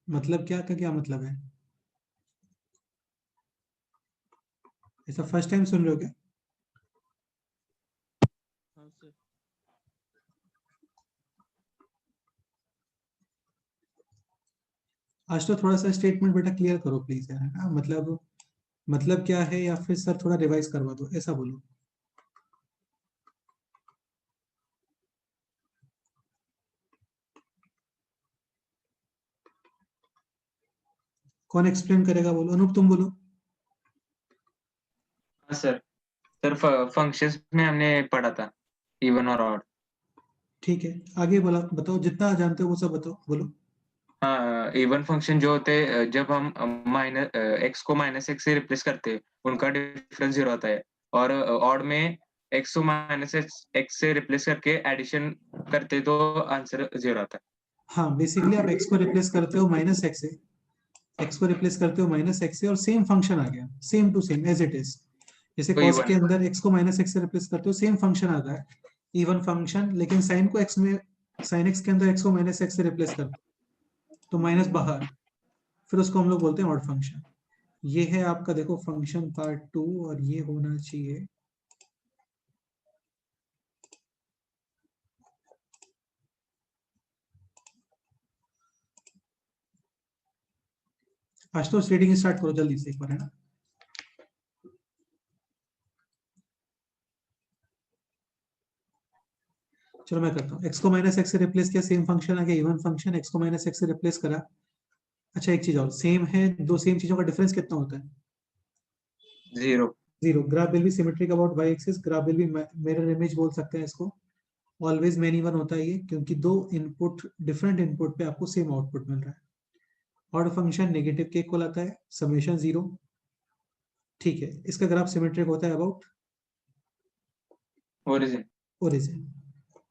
मतलब क्या का क्या मतलब है? ऐसा फर्स्ट टाइम सुन रहे हो क्या? हाँ सर। आज तो थोड़ा सा स्टेटमेंट बेटा क्लियर करो प्लीज यार, है ना? मतलब क्या है, या फिर सर थोड़ा रिवाइज करवा दो, ऐसा बोलो। कौन एक्सप्लेन करेगा बोलो, अनूप तुम बोलो। हाँ सर सर फंक्शंस में हमने पढ़ा था इवन और ऑड। ठीक है आगे बोला, बताओ जितना जानते हो वो सब बताओ, बोलो। हाँ इवन फंक्शन जो होते हैं जब हम माइनस एक्स को माइनस एक्स से रिप्लेस करते हैं उनका डिफरेंस 0 आता है, और ऑड में एक्स को माइनस एक्स से रिप्लेस करके एडिशन करते तो आंसर 0 आता है। हाँ बेसिकली आप एक्स को रिप्लेस करते हो माइनस एक्स से, एक्स को रिप्लेस करते हो माइनस एक्स से, और सेम फंक्शन आ गया, same to same as it is. जैसे तो कॉस even के अंदर एक्स को माइनस एक्स से रिप्लेस करते हो, सेम फंक्शन आता है, इवन फंक्शन, लेकिन साइन को एक्स में, साइन एक्स के अंदर एक्स को माइनस एक्स से रिप्लेस करते हो तो माइनस बाहर, फिर उसको हम लोग बोलते हैं ऑड फंक्शन। ये है आपका देखो फंक्शन पार्ट 2, और ये होना चाहिए आज तो रीडिंग स्टार्ट करो जल्दी से एक बार, है ना? चलो मैं करता हूँ, एक्स को माइनस एक्स से रिप्लेस किया, सेम फंक्शन आ गया इवन फंक्शन, एक्स को माइनस एक्स से रिप्लेस करा। अच्छा एक चीज और, सेम है, दो सेम चीजों का डिफरेंस कितना होता है? 0 zero. Graph will be symmetric about Y axis, graph will be mirror image बोल सकते हैं इसको। ऑलवेज मेन इवन होता है ये, क्योंकि दो इनपुट, डिफरेंट इनपुट पे आपको सेम आउटपुट मिल रहा है। ऑड फंक्शन नेगेटिव के इक्वल आता है, समेशन 0। ठीक है, इसका ग्राफ सिमेट्रिक होता है अबाउट ओरिजिन। ओरिजिन।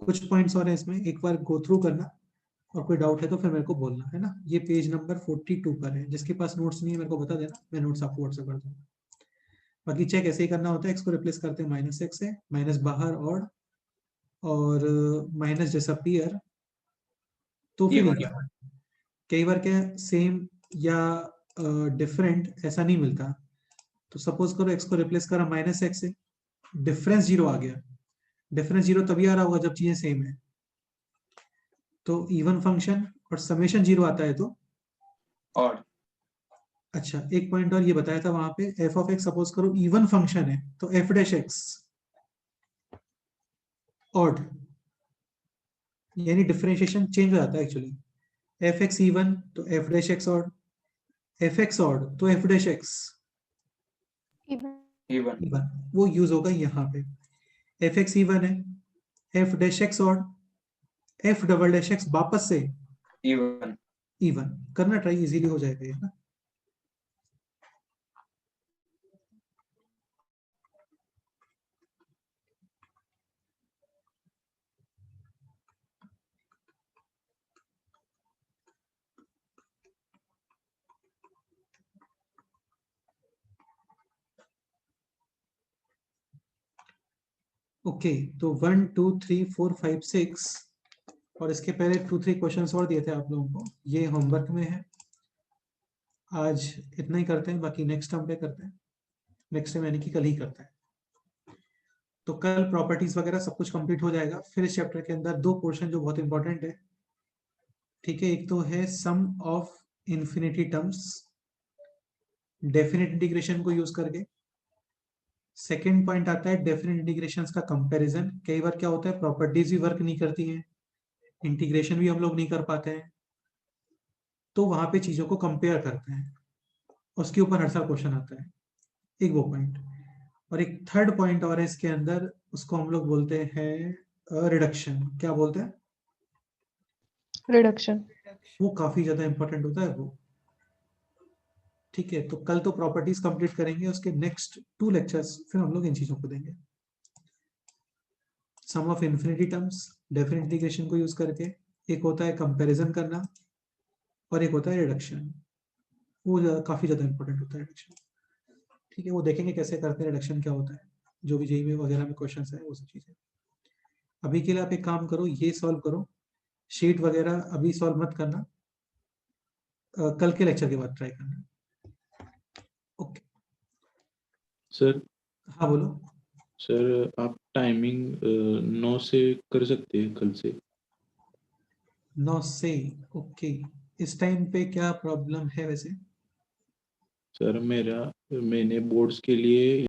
कुछ पॉइंट्स और हैं इसमें, एक बार गो थ्रू करना, और कोई डाउट है तो फिर मेरे को बोलना, है ना? ये पेज नंबर 42 पर है, जिसके पास नोट्स नहीं है मेरे को बता देना, मैं नोट्स आपको व्हाट्सएप कर दूंगा। बाकी चेक ऐसे ही करना होता है, एक्स को रिप्लेस करते हैं माइनस एक्स से, माइनस बाहर और माइनस डिसअपीयर, तो फिर Even। इवन। कई बार क्या सेम या डिफरेंट ऐसा नहीं मिलता, तो सपोज करो एक्स को रिप्लेस करा माइनस एक्स से, डिफरेंस 0 आ गया। डिफरेंस 0 तभी आ रहा होगा जब चीजें सेम है, तो इवन फंक्शन, और समेशन 0 आता है तो ऑड। अच्छा एक पॉइंट और ये बताया था वहां पे, एफ ऑफ एक्स सपोज करो इवन फंक्शन है तो एफ डैश एक्स ऑड, यानी डिफरेंशिएशन चेंज हो जाता है एक्चुअली। एफ एक्स इवन तो f dash x odd, f x odd तो f dash x even. Even, वो यूज होगा यहाँ पे। एफ एक्स इवन है, f dash x odd, f double dash x वापस से इवन। इवन। करना ट्राई, इजीली हो जाएगा ये ना। ओके तो 1 2 3 4 5 6, और इसके पहले 2 3 क्वेश्चंस और दिए थे आप लोगों को, ये होमवर्क में है। आज इतना ही करते हैं, बाकी नेक्स्ट टर्म पे करते हैं, नेक्स्ट टाइम यानी कि कल ही करते हैं। तो कल प्रॉपर्टीज वगैरह सब कुछ कंप्लीट हो जाएगा, फिर इस चैप्टर के अंदर दो पोर्शन जो बहुत इंपॉर्टेंट है, ठीक है, एक तो है sum of infinity terms definite integration को यूज करके। सेकेंड पॉइंट आता है डेफिनेट इंटीग्रेशंस का कंपैरिजन। कई बार क्या होता है प्रॉपर्टीज भी वर्क नहीं करती हैं, इंटीग्रेशन भी हम लोग नहीं कर पाते हैं, तो वहां पे चीजों को कंपेयर करते हैं, उसके ऊपर हर साल क्वेश्चन आता है। एक वो पॉइंट, और एक थर्ड पॉइंट और है इसके अंदर, उसको हम लोग बोलते हैं रिडक्शन। क्या बोलते हैं? रिडक्शन। वो काफी ज्यादा इंपॉर्टेंट होता है वो। ठीक है, तो कल तो प्रॉपर्टीज कंप्लीट करेंगे, उसके नेक्स्ट 2 लेक्चर्स फिर हम लोग इन चीजों को देंगे। Sum of infinity terms definite integration को यूज करके, एक होता है कंपैरिजन करना, और एक होता है रिडक्शन। वो काफी ज्यादा इंपॉर्टेंट होता है रिडक्शन। ठीक है, वो देखेंगे कैसे करते हैं रिडक्शन, क्या होता है, जो भी जेईई में वगैरह में क्वेश्चन है वो सब चीजें। अभी के लिए आप एक काम करो, ये सॉल्व करो, शीट वगैरह अभी सॉल्व मत करना, कल के लेक्चर के बाद ट्राई करना। ओके, सर हाँ बोलो। सर आप टाइमिंग 9 से कर सकते हैं कल से। 9 से, ओके। इस टाइम पे क्या प्रॉब्लम है वैसे? सर मैंने बोर्ड्स के लिए